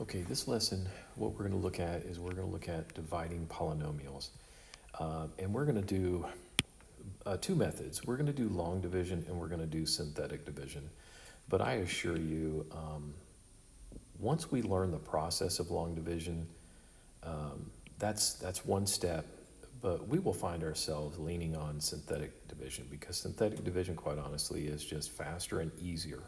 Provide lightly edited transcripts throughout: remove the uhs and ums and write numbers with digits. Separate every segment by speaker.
Speaker 1: Okay, this lesson, what we're going to look at is we're going to look at dividing polynomials. And we're going to do two methods. We're going to do long division and we're going to do synthetic division. But I assure you, once we learn the process of long division, that's one step. But we will find ourselves leaning on synthetic division because synthetic division, quite honestly, is just faster and easier.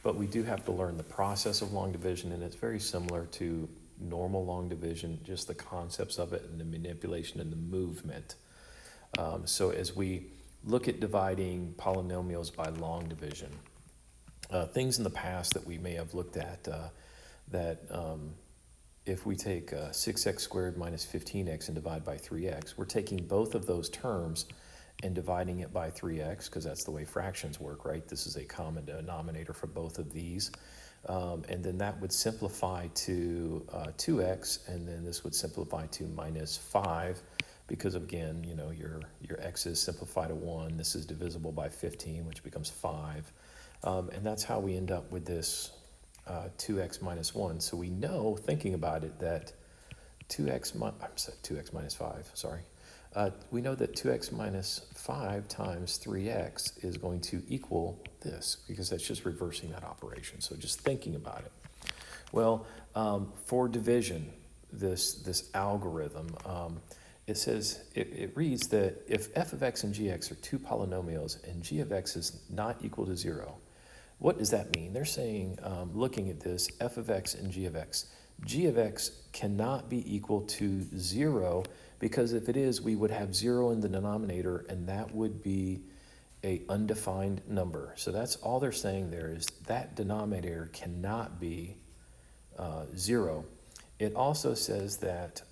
Speaker 1: But we do have to learn the process of long division, and it's very similar to normal long division, just the concepts of it and the manipulation and the movement. So as we look at dividing polynomials by long division, things in the past that we may have looked at, if we take 6x squared minus 15x and divide by 3x, we're taking both of those terms and dividing it by 3x, because that's the way fractions work, right? This is a common denominator for both of these. And then that would simplify to 2x, and then this would simplify to minus 5, because again, you know, your x's simplify to 1. This is divisible by 15, which becomes 5. And that's how we end up with this 2x minus 1. So we know, thinking about it, that 2x minus 5, sorry. We know that 2x minus 5 times 3x is going to equal this, because that's just reversing that operation. So just thinking about it. Well, for division, this algorithm, it says, it reads that if f of x and gx are two polynomials and g of x is not equal to 0, what does that mean? They're saying, looking at this, f of x and g of x cannot be equal to 0, because if it is, we would have 0 in the denominator, and that would be a undefined number. So that's all they're saying there, is that denominator cannot be 0. It also says that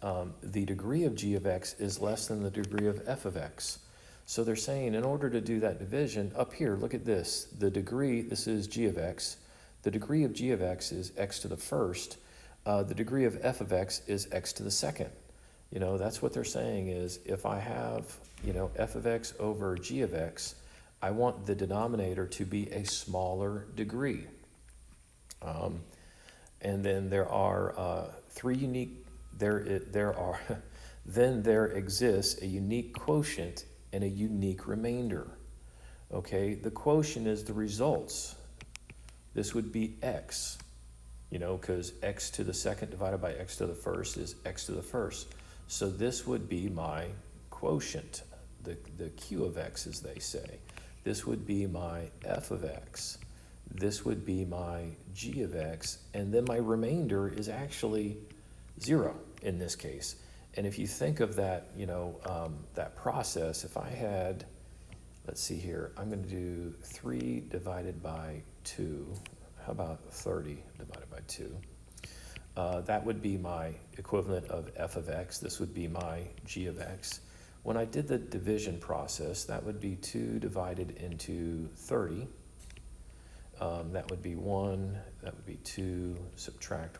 Speaker 1: the degree of g of x is less than the degree of f of x. So they're saying, in order to do that division, up here, look at this. The degree, this is g of x. The degree of g of x is x to the first. The degree of f of x is x to the second. You know, that's what they're saying is, if I have, you know, f of x over g of x, I want the denominator to be a smaller degree. And then there are then there exists a unique quotient and a unique remainder. Okay, the quotient is the results. This would be x, you know, because x to the second divided by x to the first is x to the first. So this would be my quotient, the q of x, as they say. This would be my f of x. This would be my g of x. And then my remainder is actually 0 in this case. And if you think of that, you know, that process, if I had, let's see here, I'm going to do 3 divided by 2. How about 30 divided by 2? That would be my equivalent of f of x. This would be my g of x. When I did the division process, that would be 2 divided into 30. That would be 1. That would be 2. Subtract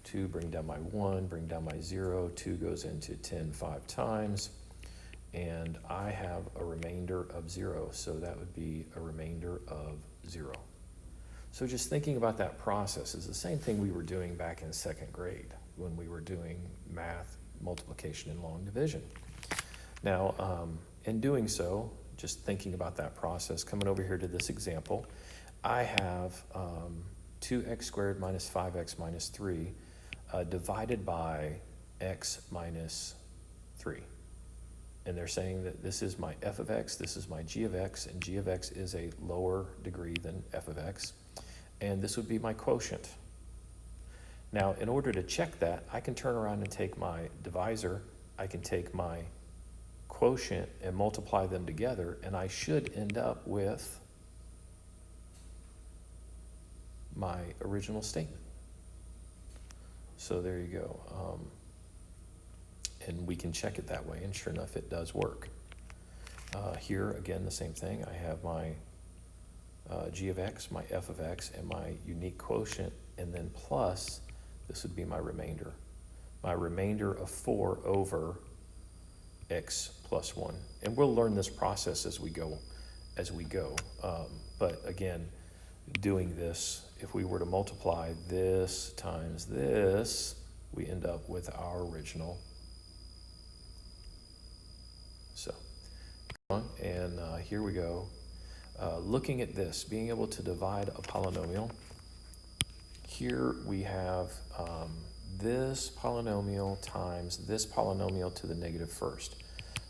Speaker 1: 2, bring down my 1, bring down my 0. 2 goes into 10 5 times. And I have a remainder of 0. So that would be a remainder of 0. So just thinking about that process is the same thing we were doing back in second grade when we were doing math, multiplication, and long division. Now, in doing so, just thinking about that process, coming over here to this example, I have 2x squared minus 5x minus 3 divided by x minus 3. And they're saying that this is my f of x, this is my g of x, and g of x is a lower degree than f of x. And this would be my quotient. Now, in order to check that, I can turn around and take my divisor, I can take my quotient and multiply them together, and I should end up with my original statement. So there you go. And we can check it that way, and sure enough, it does work. Here, again, the same thing. I have my g of x, my f of x, and my unique quotient, and then plus, this would be my remainder. My remainder of 4 over x plus 1. And we'll learn this process as we go. But again, doing this if we were to multiply this times this, we end up with our original. So, and here we go. Looking at this, being able to divide a polynomial, here we have this polynomial times this polynomial to the negative first.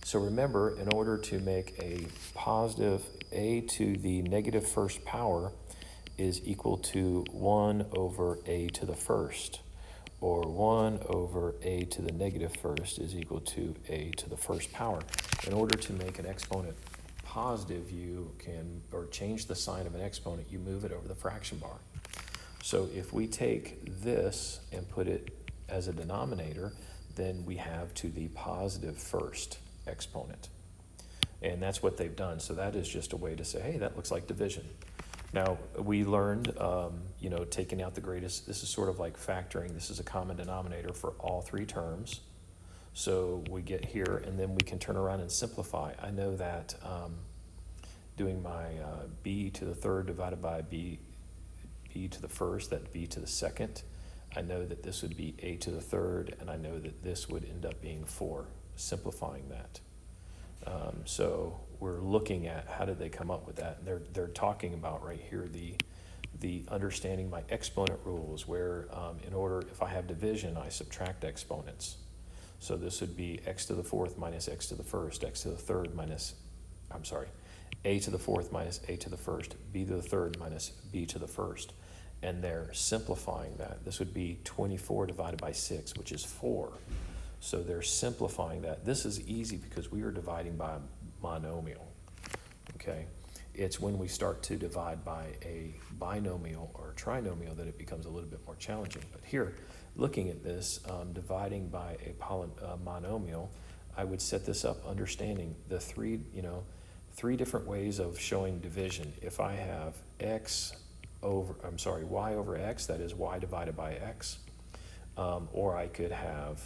Speaker 1: So remember, in order to make a positive a to the negative first power is equal to 1 over a to the first, or 1 over a to the negative first is equal to a to the first power. In order to make an exponent positive, you can, or change the sign of an exponent, you move it over the fraction bar. So if we take this and put it as a denominator, then we have to the positive first exponent. And that's what they've done. So that is just a way to say, hey, that looks like division. Now, we learned, taking out the greatest, this is sort of like factoring. This is a common denominator for all three terms. So we get here, and then we can turn around and simplify. I know that doing my b to the third divided by b to the first, that b to the second, I know that this would be a to the third, and I know that this would end up being 4, simplifying that. So we're looking at how did they come up with that. And they're talking about right here the understanding my exponent rules, where in order, if I have division, I subtract exponents. So this would be x to the fourth minus x to the first, x to the third minus, a to the fourth minus a to the first, b to the third minus b to the first. And they're simplifying that. This would be 24 divided by 6, which is 4. So they're simplifying that. This is easy because we are dividing by a monomial, okay? It's when we start to divide by a binomial or a trinomial that it becomes a little bit more challenging. But here, looking at this, dividing by a monomial, I would set this up understanding the three different ways of showing division. If I have y over x, that is y divided by x, or I could have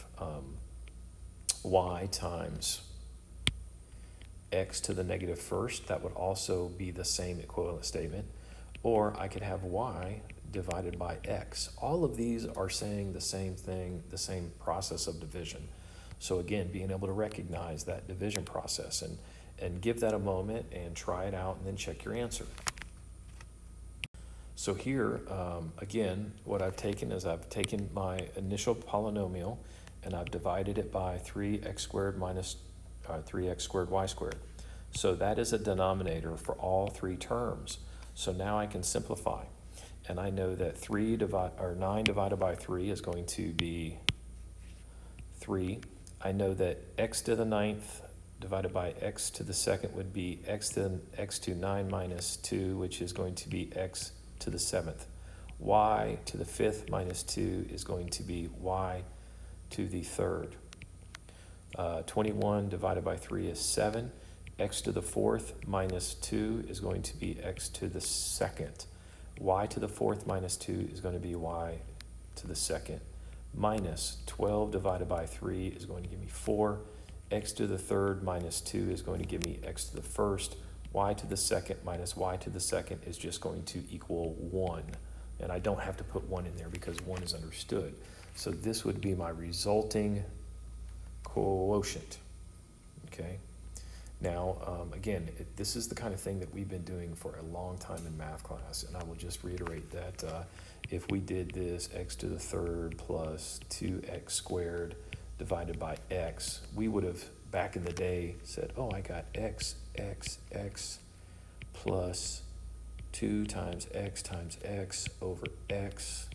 Speaker 1: y times x to the negative first. That would also be the same equivalent statement. Or I could have y divided by x. All of these are saying the same thing, the same process of division. So again, being able to recognize that division process and give that a moment and try it out and then check your answer. So here, again, what I've taken is I've taken my initial polynomial and I've divided it by 3x squared minus 3x squared y squared. So that is a denominator for all three terms. So now I can simplify. And I know that 9 divided by 3 is going to be 3. I know that x to the 9th divided by x to the second would be x to 9 minus 2, which is going to be x to the 7th. Y to the 5th minus 2 is going to be y to the 3rd. 21 divided by 3 is 7. X to the 4th minus 2 is going to be x to the 2nd. Y to the 4th minus 2 is going to be y to the 2nd. Minus 12 divided by 3 is going to give me 4. X to the 3rd minus 2 is going to give me x to the 1st. Y to the 2nd minus y to the 2nd is just going to equal 1. And I don't have to put 1 in there because 1 is understood. So this would be my resulting quotient, okay? Now, again, this is the kind of thing that we've been doing for a long time in math class, and I will just reiterate that if we did this x to the 3rd plus 2x squared divided by x, we would have, back in the day, said, oh, I got x plus 2 times x over x,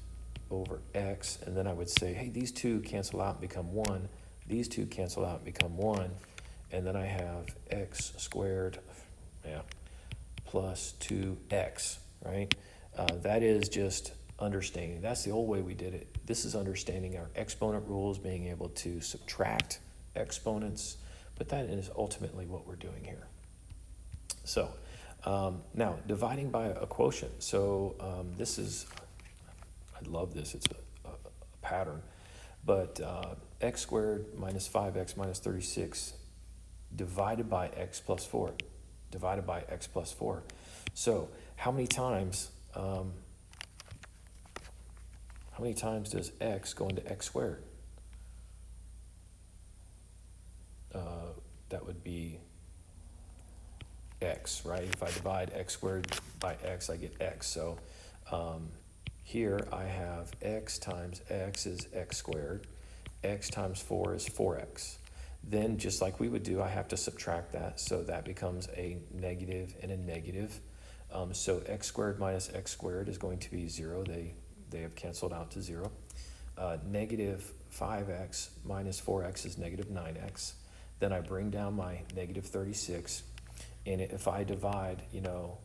Speaker 1: and then I would say, hey, these two cancel out and become 1, these two cancel out and become 1, and then I have x squared plus 2x, right? That is just understanding. That's the old way we did it. This is understanding our exponent rules, being able to subtract exponents, but that is ultimately what we're doing here. So now dividing by a quotient. So this is, I love this, it's a pattern, but x squared minus 5x minus 36 divided by x plus 4, divided by x plus 4. So how many times How many times does x go into x squared? That would be x, right? If I divide x squared by x, I get x. So here I have x times x is x squared. X times 4 is 4x. Then, just like we would do, I have to subtract that. So that becomes a negative and a negative. So x squared minus x squared is going to be 0. They have canceled out to 0. Negative 5x minus 4x is negative 9x. Then I bring down my negative 36. And if I divide negative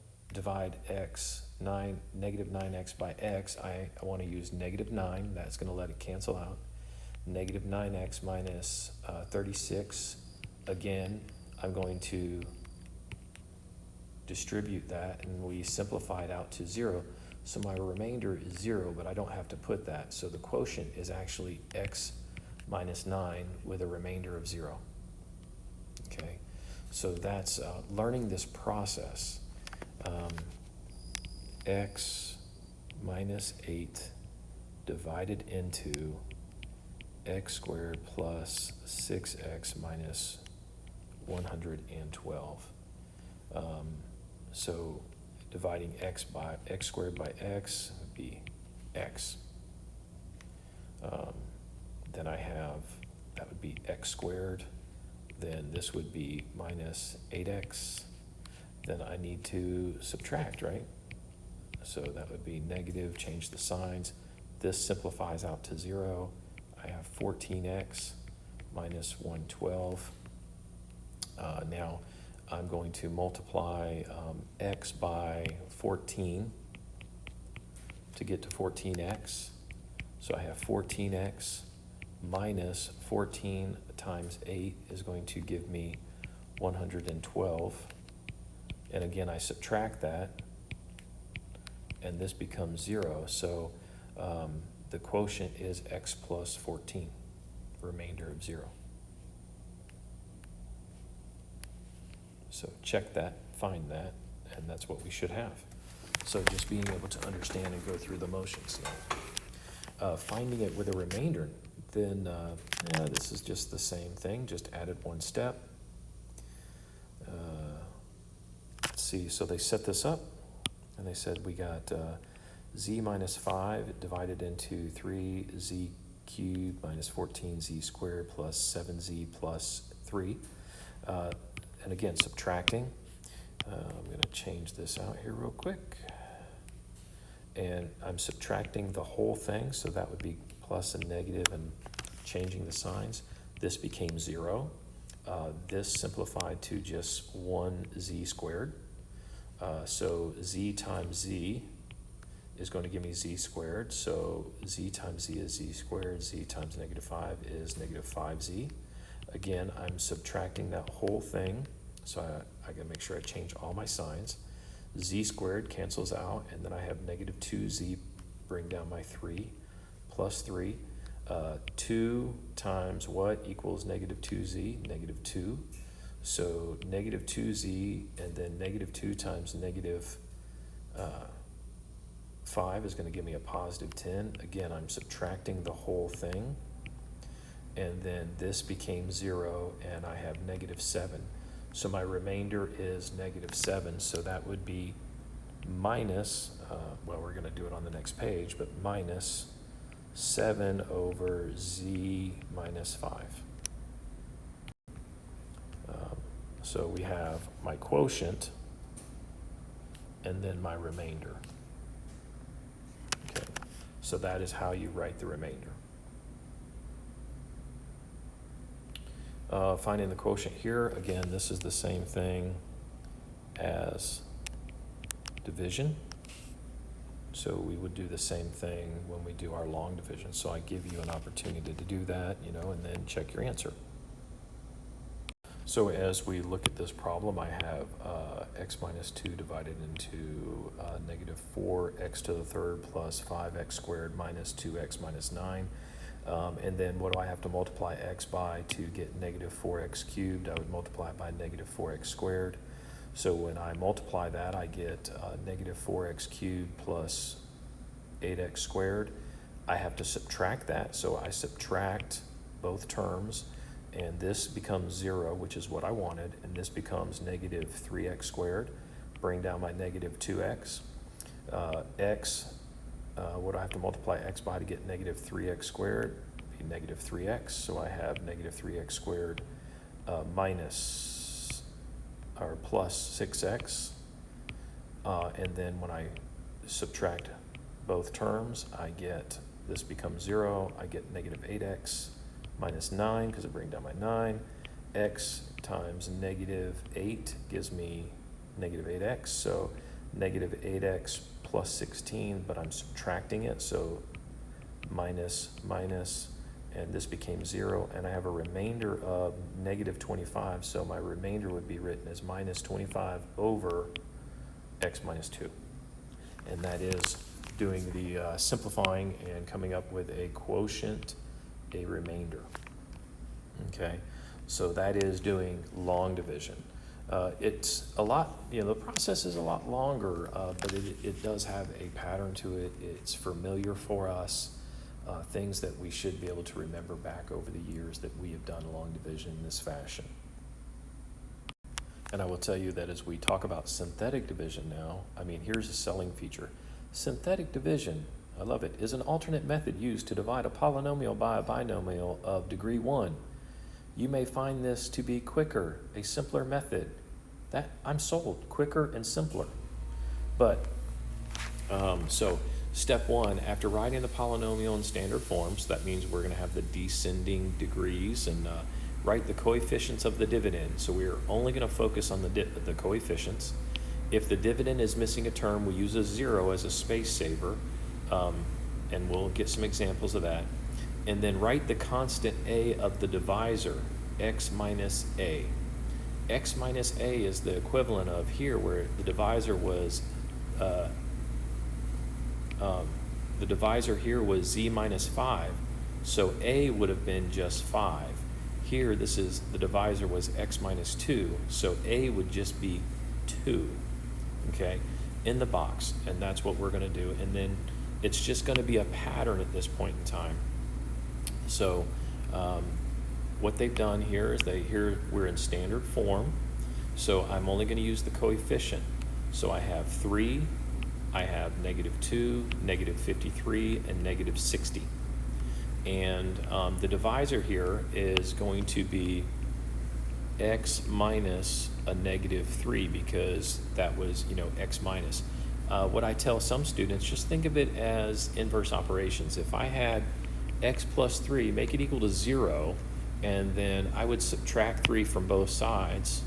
Speaker 1: 9x by x, I want to use negative 9. That's going to let it cancel out. Negative 9x minus 36. Again, I'm going to distribute that, and we simplify it out to 0. So my remainder is 0, but I don't have to put that. So the quotient is actually x minus 9 with a remainder of 0. Okay, so that's learning this process. X minus 8 divided into x squared plus 6x minus 112. So dividing x squared by x would be x. Then I have, that would be x squared. Then this would be minus 8x. Then I need to subtract, right? So that would be negative, change the signs. This simplifies out to 0. I have 14x minus 112. Now I'm going to multiply x by 14 to get to 14x. So I have 14x minus 14 times 8 is going to give me 112. And again, I subtract that, and this becomes 0. So the quotient is x plus 14, remainder of 0. So check that, find that, and that's what we should have. So just being able to understand and go through the motions. Finding it with a remainder, then this is just the same thing, just added one step. Let's see, so they set this up, and they said we got z minus 5 divided into 3z cubed minus 14z squared plus 7z plus 3. And again, subtracting. I'm going to change this out here real quick. And I'm subtracting the whole thing, so that would be plus and negative and changing the signs. This became 0. This simplified to just 1z squared. So z times z is going to give me z squared. So z times z is z squared. Z times negative 5 is negative 5z. Again, I'm subtracting that whole thing. So I got to make sure I change all my signs. Z squared cancels out, and then I have negative 2z, bring down my 3, plus 3. 2 times what equals negative 2z? Negative 2. So negative 2z, and then negative 2 times negative 5 is going to give me a positive 10. Again, I'm subtracting the whole thing. And then this became 0, and I have negative 7. So my remainder is negative 7, so that would be minus, well, we're going to do it on the next page, but minus 7 over z minus 5. So we have my quotient and then my remainder. Okay, so that is how you write the remainder. Finding the quotient here, again, this is the same thing as division. So we would do the same thing when we do our long division. So I give you an opportunity to do that, and then check your answer. So as we look at this problem, I have x minus 2 divided into negative 4x to the third plus 5x squared minus 2x minus 9. And then what do I have to multiply x by to get negative 4x cubed? I would multiply it by negative 4x squared. So when I multiply that, I get negative 4x cubed plus 8x squared. I have to subtract that, so I subtract both terms, and this becomes 0, which is what I wanted, and this becomes negative 3x squared. Bring down my negative 2x. What do I have to multiply x by to get negative 3x squared? Be negative 3x, so I have negative 3x squared plus 6x. And then when I subtract both terms, I get, this becomes 0, I get negative 8x minus 9, because I bring down my 9. X times negative 8 gives me negative 8x, so negative 8x plus 16, but I'm subtracting it, so minus, and this became 0, and I have a remainder of negative 25, so my remainder would be written as minus 25 over x minus 2. And that is doing the simplifying and coming up with a quotient, a remainder. Okay, so that is doing long division. It's a lot, the process is a lot longer, but it does have a pattern to it. It's familiar for us, things that we should be able to remember back over the years that we have done long division in this fashion. And I will tell you that as we talk about synthetic division now, here's a selling feature. Synthetic division, I love it, is an alternate method used to divide a polynomial by a binomial of degree 1. You may find this to be quicker, a simpler method. That I'm sold, quicker and simpler. But, so step 1, after writing the polynomial in standard forms, that means we're gonna have the descending degrees and write the coefficients of the dividend. So we're only gonna focus on the coefficients. If the dividend is missing a term, we use a 0 as a space saver, and we'll get some examples of that. And then write the constant a of the divisor, x minus a. X minus a is the equivalent of here where the divisor was, z minus 5, so a would have been just 5. Here, the divisor was x minus 2, so a would just be 2, okay, in the box, and that's what we're going to do. And then it's just going to be a pattern at this point in time. So what they've done here is here we're in standard form, so I'm only going to use the coefficient. So I have 3, I have negative 2, negative 53, and negative 60. And the divisor here is going to be x minus a negative 3, because that was, x minus. What I tell some students, just think of it as inverse operations. If I had x plus 3, make it equal to 0, and then I would subtract 3 from both sides,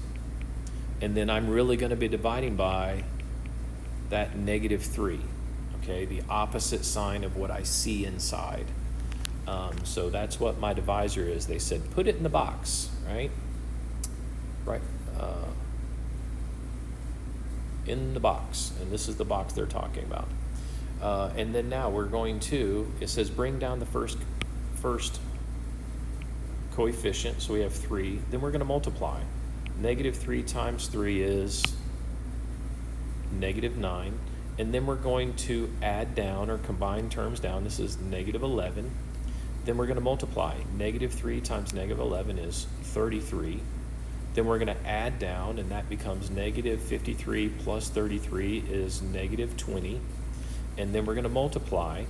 Speaker 1: and then I'm really going to be dividing by that negative 3, okay, the opposite sign of what I see inside. So that's what my divisor is. They said put it in the box, right? In the box, and this is the box they're talking about. And then now we're going to, it says bring down the first coefficient, so we have 3, then we're going to multiply. Negative 3 times 3 is negative 9, and then we're going to add down or combine terms down. This is negative 11. Then we're going to multiply. Negative 3 times negative 11 is 33. Then we're going to add down, and that becomes negative 53 plus 33 is negative 20. And then we're going to multiply,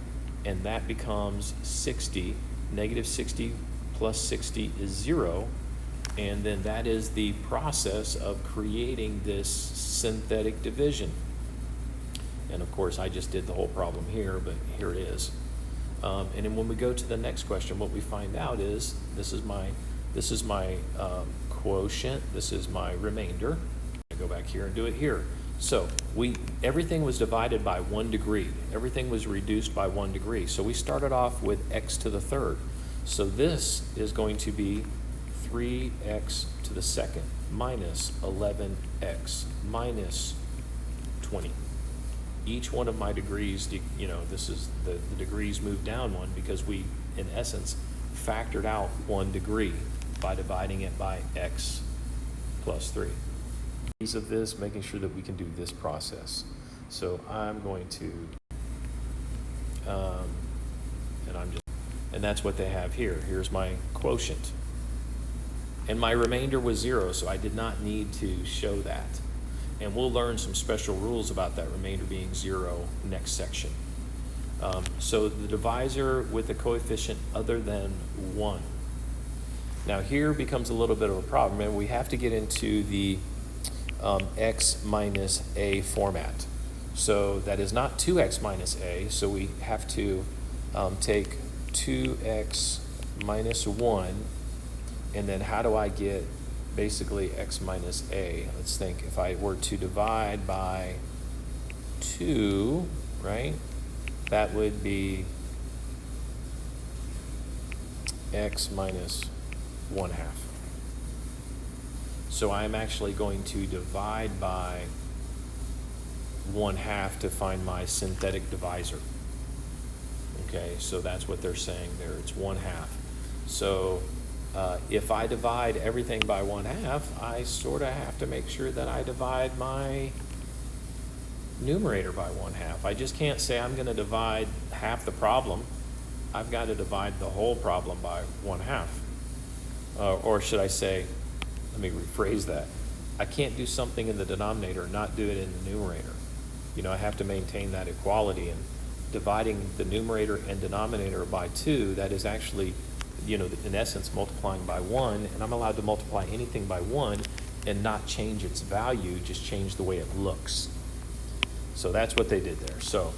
Speaker 1: and that becomes 60. Negative 60 plus 60 is 0. And then that is the process of creating this synthetic division. And of course, I just did the whole problem here, but here it is. And then when we go to the next question, what we find out is this is my quotient, this is my remainder. I go back here and do it here. So everything was divided by 1 degree. Everything was reduced by 1 degree. So we started off with x to the third. So this is going to be 3x to the second minus 11x minus 20. Each one of my degrees, this is the degrees moved down 1 because we, in essence, factored out 1 degree by dividing it by x plus 3. Of this, making sure that we can do this process. So I'm going to and that's what they have here. Here's my quotient. And my remainder was 0, so I did not need to show that. And we'll learn some special rules about that remainder being 0 next section. So the divisor with a coefficient other than 1. Now here becomes a little bit of a problem, and we have to get into the x minus a format. So that is not 2x minus a, so we have to take 2x minus 1, and then how do I get basically x minus a? Let's think, if I were to divide by 2, right, that would be x minus 1/2. So I'm actually going to divide by 1/2 to find my synthetic divisor. Okay, so that's what they're saying there, it's 1/2. So if I divide everything by 1/2, I sort of have to make sure that I divide my numerator by 1/2. I just can't say I'm going to divide half the problem. I've got to divide the whole problem by 1/2. Or should I say, let me rephrase that. I can't do something in the denominator and not do it in the numerator. You know, I have to maintain that equality, and dividing the numerator and denominator by 2, that is actually, you know, in essence multiplying by 1, and I'm allowed to multiply anything by 1 and not change its value, just change the way it looks. So that's what they did there. So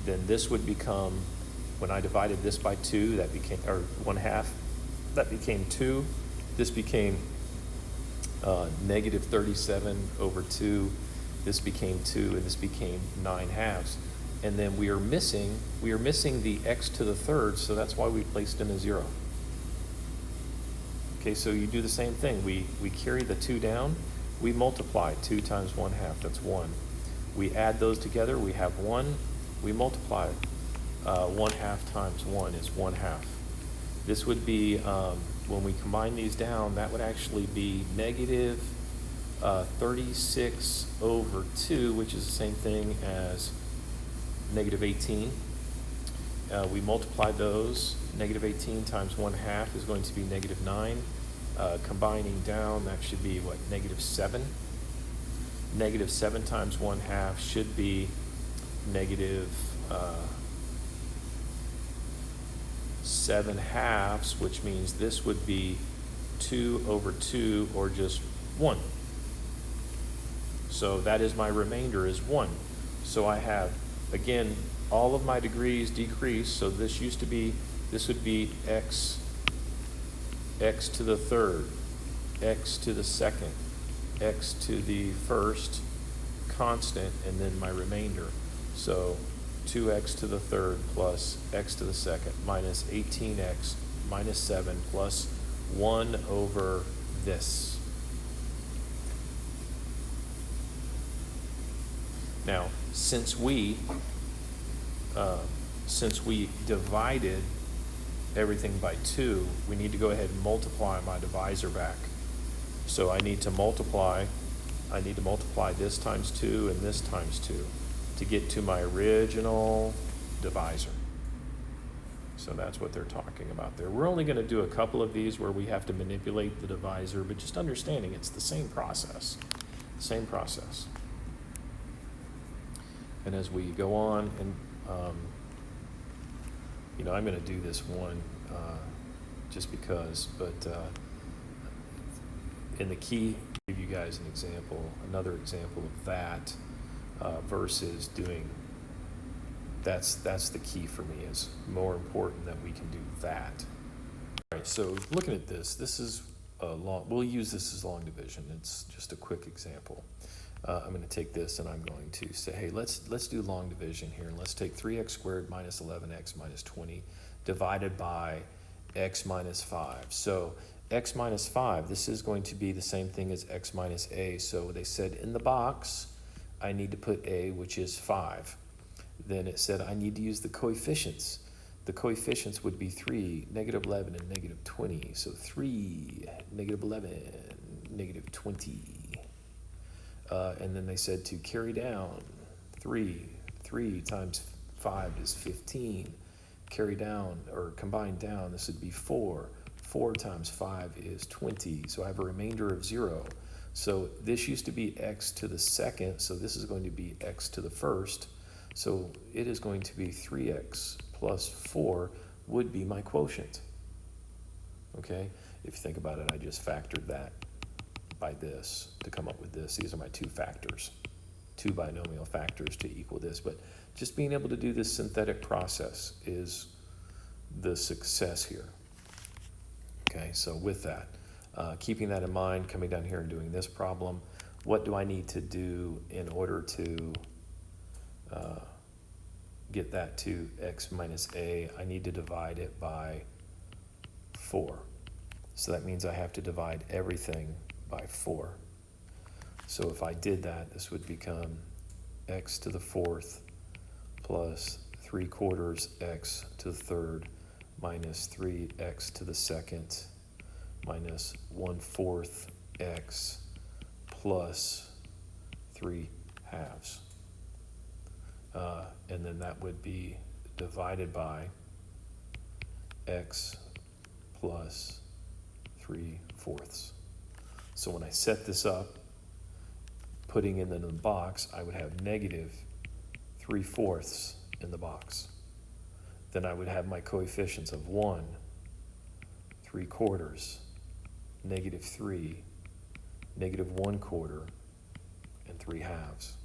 Speaker 1: then this would become, when I divided this by 2, that became, or 1/2, that became 2. This became negative 37 over 2. This became 2, and this became 9/2. And then we are missing the x to the third, so that's why we placed in a 0. Okay, so you do the same thing. We carry the 2 down, we multiply 2 times 1/2, that's 1. We add those together, we have 1, we multiply 1/2 times 1 is 1/2. This would be, when we combine these down, that would actually be negative 36 over 2, which is the same thing as negative 18. We multiply those. Negative 18 times 1/2 is going to be negative 9. Combining down, that should be what, negative 7. Negative 7 times 1/2 should be negative 7/2, which means this would be 2 over 2, or just 1. So that is my remainder, is 1. So I have, again, all of my degrees decrease, so this would be x to the third, x to the second, x to the first constant, and then my remainder. So 2x to the third plus x to the second minus 18x minus 7 plus 1 over this. Now, since we divided everything by 2, we need to go ahead and multiply my divisor back. So I need to multiply this times 2 and this times 2 to get to my original divisor. So that's what they're talking about there. We're only going to do a couple of these where we have to manipulate the divisor, but just understanding it's the same process. Same process. And as we go on, and you know, I'm going to do this one just because, but in the key, I'll give you guys an example, another example of that versus doing, that's the key for me. Is more important that we can do that. All right, so looking at this is a long, we'll use this as long division. It's just a quick example. I'm going to take this and I'm going to say, hey, let's do long division here, and let's take 3x squared minus 11x minus 20 divided by x minus 5. So x minus 5, this is going to be the same thing as x minus a. So they said in the box, I need to put a, which is 5. Then it said I need to use the coefficients. The coefficients would be 3, negative 11, and negative 20. So 3, negative 11, negative 20. And then they said to carry down 3 times 5 is 15. carry down or combine down, this would be 4. 4 times 5 is 20, so I have a remainder of 0. So this used to be x to the second, so this is going to be x to the first. So it is going to be 3x plus 4 would be my quotient. Okay, if you think about it, I just factored that by this to come up with this. These are my two factors, two binomial factors to equal this. But just being able to do this synthetic process is the success here. Okay, so with that, keeping that in mind, coming down here and doing this problem, what do I need to do in order to get that to x minus a? I need to divide it by 4. So that means I have to divide everything by 4. So if I did that, this would become x to the 4th plus 3/4 x to the 3rd minus 3x to the 2nd minus 1/4 x plus 3/2. And then that would be divided by x plus 3/4. So when I set this up, putting it in the box, I would have negative 3/4 in the box. Then I would have my coefficients of 1, 3/4, negative 3, negative 1/4, and 3/2.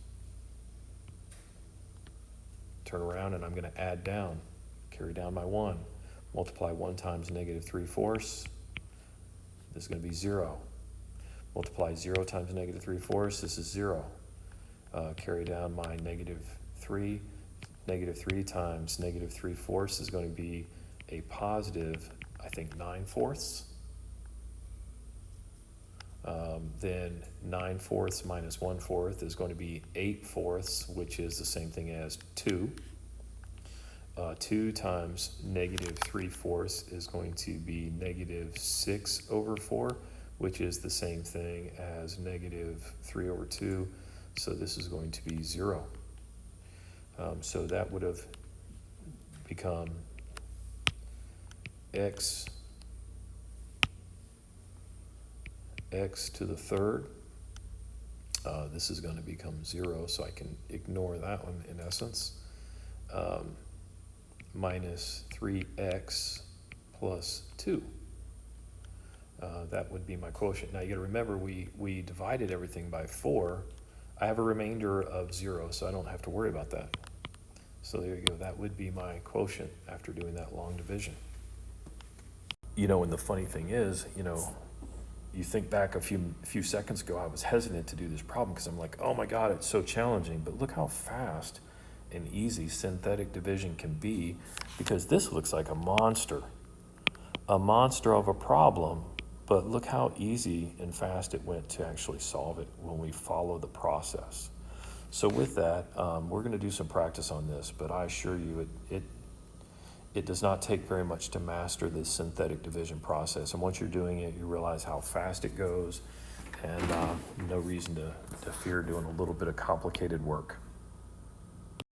Speaker 1: Turn around and I'm going to add down, carry down my 1. Multiply 1 times negative 3/4. This is going to be 0. Multiply 0 times negative 3/4. This is 0. Carry down my negative 3. Negative 3 times negative 3/4 is going to be a positive, I think, 9/4. Then 9/4 minus 1/4 is going to be 8/4, which is the same thing as 2. 2 times negative 3/4 is going to be negative 6/4, which is the same thing as negative 3/2. So this is going to be 0. So that would have become x to the 3rd. This is going to become 0, so I can ignore that one in essence. Minus 3x plus 2. That would be my quotient. Now you got to remember we divided everything by 4. I have a remainder of 0, so I don't have to worry about that. So there you go. That would be my quotient after doing that long division. You know, and the funny thing is, you know, you think back a few seconds ago, I was hesitant to do this problem because I'm like, oh my God, it's so challenging. But look how fast and easy synthetic division can be, because this looks like a monster of a problem. But look how easy and fast it went to actually solve it when we follow the process. So with that, we're going to do some practice on this, but I assure you it does not take very much to master this synthetic division process. And once you're doing it, you realize how fast it goes, and no reason to fear doing a little bit of complicated work.